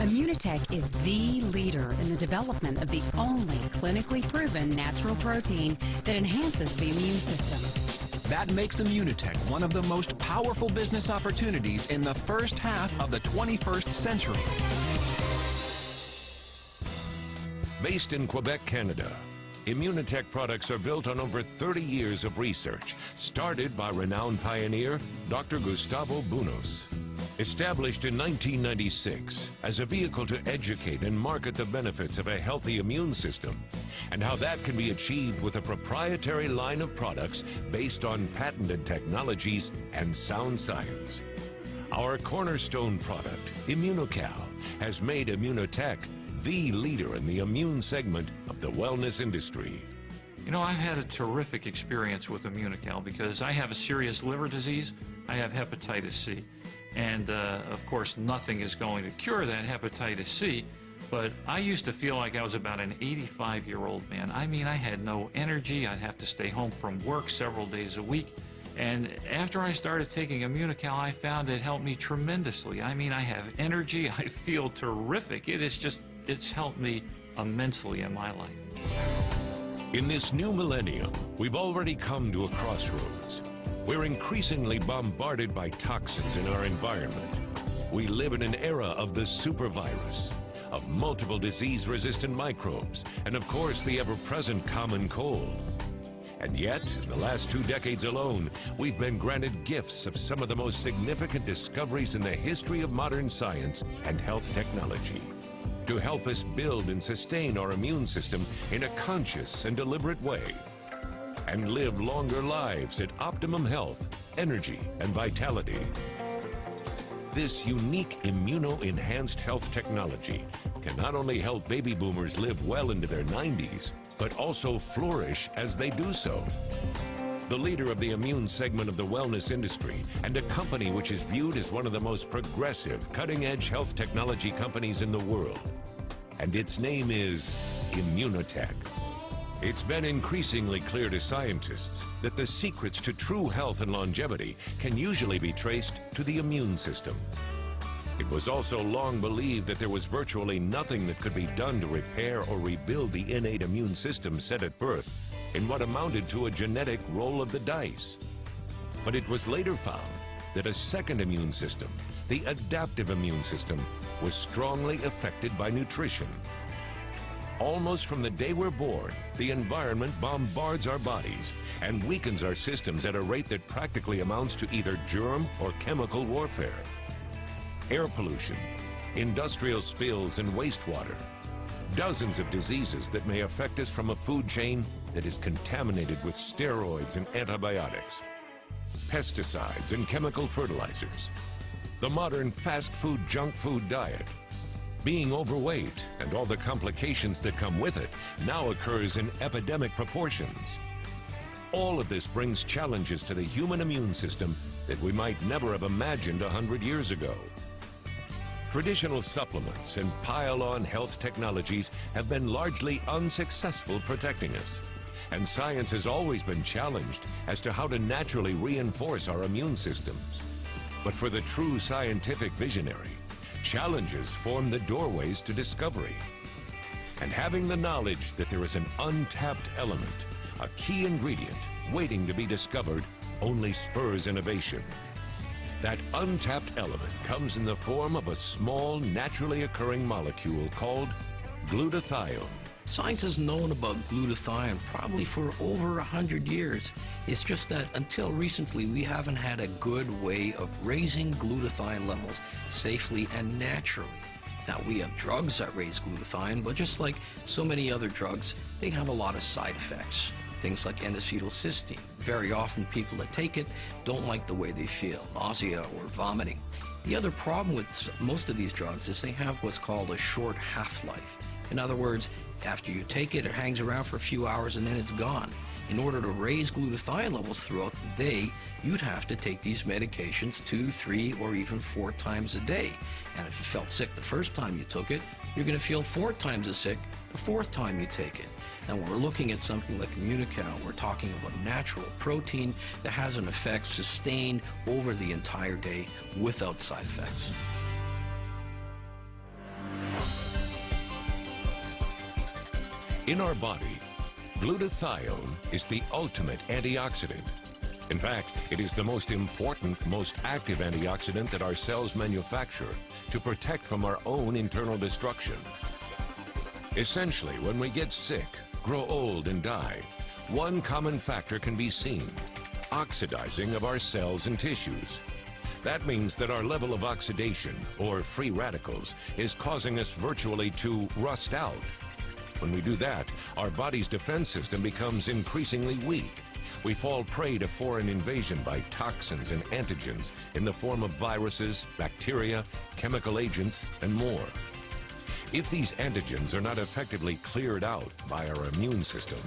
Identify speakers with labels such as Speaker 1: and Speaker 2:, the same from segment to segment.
Speaker 1: Immunotec is the leader in the development of the only clinically proven natural protein that enhances the immune system.
Speaker 2: That makes Immunotec one of the most powerful business opportunities in the first half of the 21st century.
Speaker 3: Based in Quebec, Canada, Immunotec products are built on over 30 years of research, started by renowned pioneer Dr. Gustavo Bunos. Established in 1996 as a vehicle to educate and market the benefits of a healthy immune system and how that can be achieved with a proprietary line of products based on patented technologies and sound science. Our cornerstone product, Immunocal, has made Immunotec the leader in the immune segment of the wellness industry.
Speaker 4: You know, I've had a terrific experience with Immunocal because I have a serious liver disease. I have hepatitis C. And, of course, nothing is going to cure that hepatitis C, but I used to feel like I was about an 85-year-old man. I mean, I had no energy. I'd have to stay home from work several days a week. And after I started taking Immunocal, I found it helped me tremendously. I mean, I have energy. I feel terrific. It's helped me immensely in my life.
Speaker 3: In this new millennium, we've already come to a crossroads. We're increasingly bombarded by toxins in our environment. We live in an era of the supervirus, of multiple disease-resistant microbes, and of course the ever-present common cold. And yet, in the last 2 decades alone, we've been granted gifts of some of the most significant discoveries in the history of modern science and health technology to help us build and sustain our immune system in a conscious and deliberate way, and live longer lives at optimum health, energy, and vitality. This unique immuno-enhanced health technology can not only help baby boomers live well into their 90s, but also flourish as they do so. The leader of the immune segment of the wellness industry and a company which is viewed as one of the most progressive, cutting-edge health technology companies in the world. And its name is Immunotec. It's been increasingly clear to scientists that the secrets to true health and longevity can usually be traced to the immune system. It was also long believed that there was virtually nothing that could be done to repair or rebuild the innate immune system set at birth in what amounted to a genetic roll of the dice. But it was later found that a second immune system, the adaptive immune system, was strongly affected by nutrition. Almost from the day we're born, the environment bombards our bodies and weakens our systems at a rate that practically amounts to either germ or chemical warfare. Air pollution, industrial spills and wastewater, dozens of diseases that may affect us from a food chain that is contaminated with steroids and antibiotics, pesticides and chemical fertilizers, the modern fast food junk food diet. Being overweight and all the complications that come with it now occurs in epidemic proportions. All of this brings challenges to the human immune system that we might never have imagined 100 years ago. Traditional supplements and pile-on health technologies have been largely unsuccessful protecting us, and science has always been challenged as to how to naturally reinforce our immune systems. But for the true scientific visionary, challenges form the doorways to discovery. And having the knowledge that there is an untapped element, a key ingredient waiting to be discovered, only spurs innovation. That untapped element comes in the form of a small, naturally occurring molecule called glutathione.
Speaker 5: Science has known about glutathione probably for over 100 years. It's just that until recently, we haven't had a good way of raising glutathione levels safely and naturally. Now, we have drugs that raise glutathione, but just like so many other drugs, they have a lot of side effects. Things like N-acetylcysteine. Very often, people that take it don't like the way they feel, nausea or vomiting. The other problem with most of these drugs is they have what's called a short half-life. In other words, after you take it, it hangs around for a few hours and then it's gone. In order to raise glutathione levels throughout the day, you'd have to take these medications 2, 3, or even 4 times a day. And if you felt sick the first time you took it, you're going to feel 4 times as sick the 4th time you take it. And when we're looking at something like Immunocal, we're talking about natural protein that has an effect sustained over the entire day without side effects.
Speaker 3: In our body, glutathione is the ultimate antioxidant. In fact, it is the most important, most active antioxidant that our cells manufacture to protect from our own internal destruction. Essentially, when we get sick, grow old, and die, one common factor can be seen: oxidizing of our cells and tissues. That means that our level of oxidation, or free radicals, is causing us virtually to rust out. When we do that, our body's defense system becomes increasingly weak. We fall prey to foreign invasion by toxins and antigens in the form of viruses, bacteria, chemical agents, and more. If these antigens are not effectively cleared out by our immune system,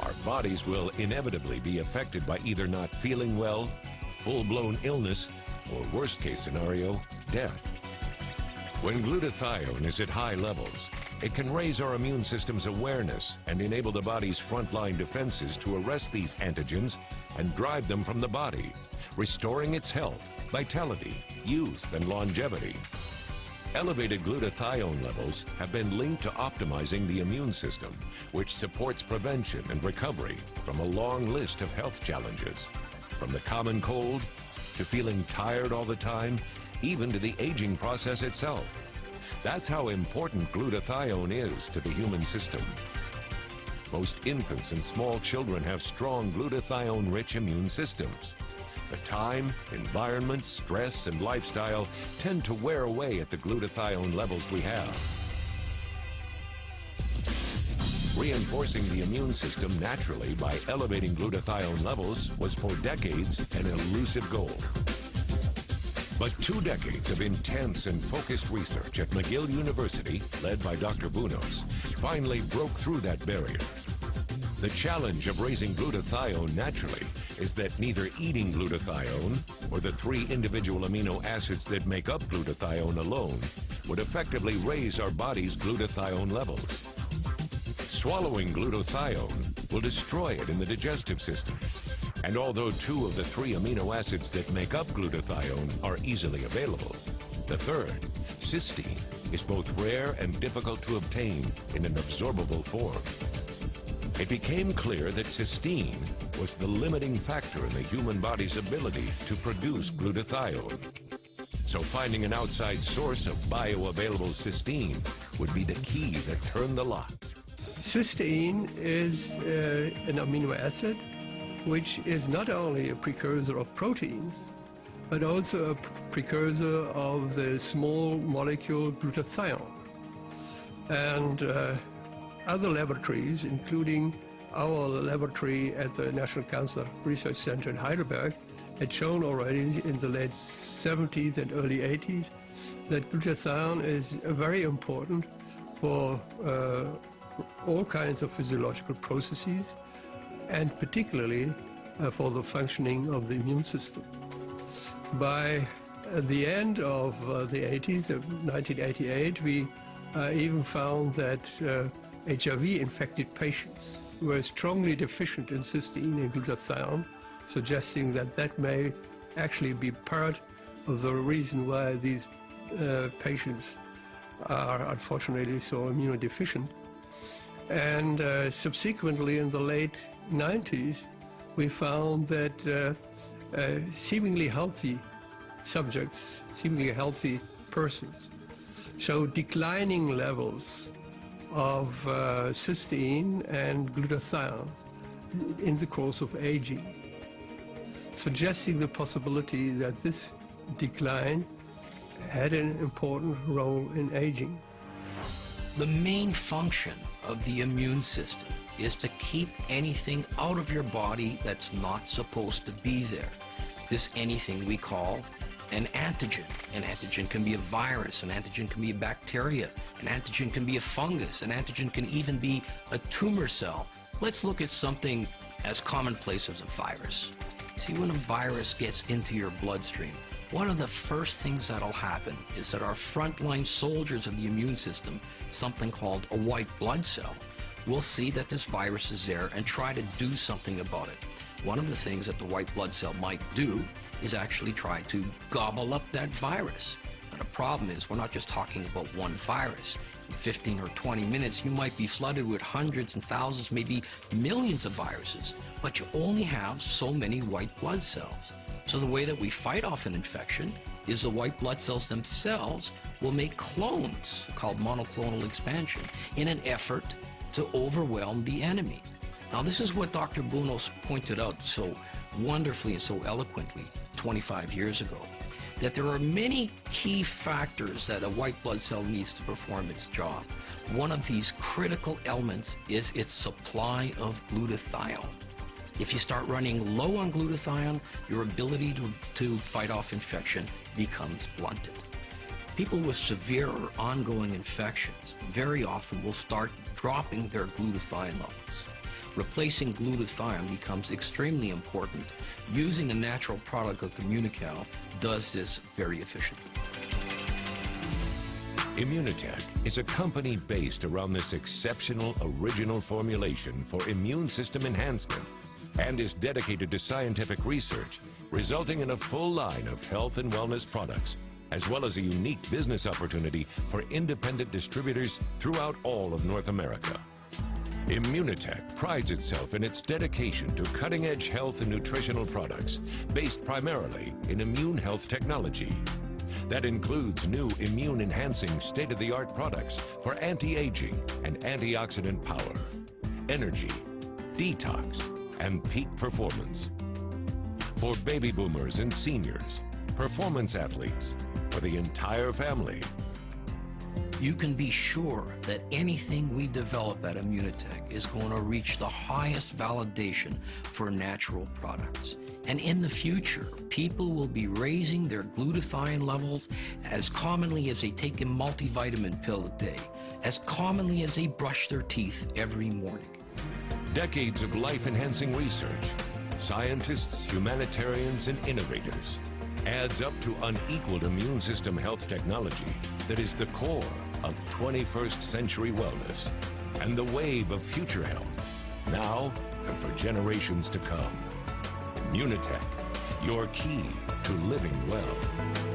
Speaker 3: our bodies will inevitably be affected by either not feeling well, full-blown illness, or worst-case scenario, death. When glutathione is at high levels, it can raise our immune system's awareness and enable the body's frontline defenses to arrest these antigens and drive them from the body, restoring its health, vitality, youth, and longevity. Elevated glutathione levels have been linked to optimizing the immune system, which supports prevention and recovery from a long list of health challenges, from the common cold to feeling tired all the time, even to the aging process itself. That's how important glutathione is to the human system. Most infants and small children have strong glutathione-rich immune systems. The time, environment, stress, and lifestyle tend to wear away at the glutathione levels we have. Reinforcing the immune system naturally by elevating glutathione levels was for decades an elusive goal. But 2 decades of intense and focused research at McGill University, led by Dr. Bunos, finally broke through that barrier. The challenge of raising glutathione naturally is that neither eating glutathione or the 3 individual amino acids that make up glutathione alone would effectively raise our body's glutathione levels. Swallowing glutathione will destroy it in the digestive system. And although 2 of the 3 amino acids that make up glutathione are easily available, the third, cysteine, is both rare and difficult to obtain in an absorbable form. It became clear that cysteine was the limiting factor in the human body's ability to produce glutathione. So finding an outside source of bioavailable cysteine would be the key that turned the lock.
Speaker 6: Cysteine is an amino acid which is not only a precursor of proteins, but also a precursor of the small molecule glutathione. And other laboratories, including our laboratory at the National Cancer Research Center in Heidelberg, had shown already in the late 70s and early 80s that glutathione is very important for all kinds of physiological processes, and particularly for the functioning of the immune system. By the end of the 80s, of 1988, we even found that HIV-infected patients were strongly deficient in cysteine and glutathione, suggesting that that may actually be part of the reason why these patients are unfortunately so immunodeficient. And subsequently, in the late 90s, we found that seemingly healthy subjects, seemingly healthy persons, show declining levels of cysteine and glutathione in the course of aging, suggesting the possibility that this decline had an important role in aging.
Speaker 5: The main function of the immune system is to keep anything out of your body that's not supposed to be there. This anything we call an antigen. An antigen can be a virus, an antigen can be a bacteria, an antigen can be a fungus, an antigen can even be a tumor cell. Let's look at something as commonplace as a virus. See, when a virus gets into your bloodstream, one of the first things that'll happen is that our frontline soldiers of the immune system, something called a white blood cell, will see that this virus is there and try to do something about it. One of the things that the white blood cell might do is actually try to gobble up that virus. Now, the problem is we're not just talking about one virus. In 15 or 20 minutes, you might be flooded with hundreds and thousands, maybe millions of viruses, but you only have so many white blood cells. So the way that we fight off an infection is the white blood cells themselves will make clones called monoclonal expansion in an effort to overwhelm the enemy. Now, this is what Dr. Bunos pointed out so wonderfully and so eloquently 25 years ago, that there are many key factors that a white blood cell needs to perform its job. One of these critical elements is its supply of glutathione. If you start running low on glutathione, your ability to fight off infection becomes blunted. People with severe or ongoing infections very often will start dropping their glutathione levels. Replacing glutathione becomes extremely important. Using a natural product like Immunocal does this very efficiently.
Speaker 3: Immunotec is a company based around this exceptional original formulation for immune system enhancement and is dedicated to scientific research, resulting in a full line of health and wellness products, as well as a unique business opportunity for independent distributors throughout all of North America. Immunotec prides itself in its dedication to cutting-edge health and nutritional products based primarily in immune health technology. That includes new immune-enhancing state-of-the-art products for anti-aging and antioxidant power, energy, detox, and peak performance. For baby boomers and seniors, performance athletes, for the entire family.
Speaker 5: You can be sure that anything we develop at Immunotec is going to reach the highest validation for natural products. And in the future, people will be raising their glutathione levels as commonly as they take a multivitamin pill a day, as commonly as they brush their teeth every morning.
Speaker 3: Decades of life-enhancing research, scientists, humanitarians, and innovators adds up to unequaled immune system health technology that is the core of 21st century wellness and the wave of future health, now and for generations to come. Immunotec, your key to living well.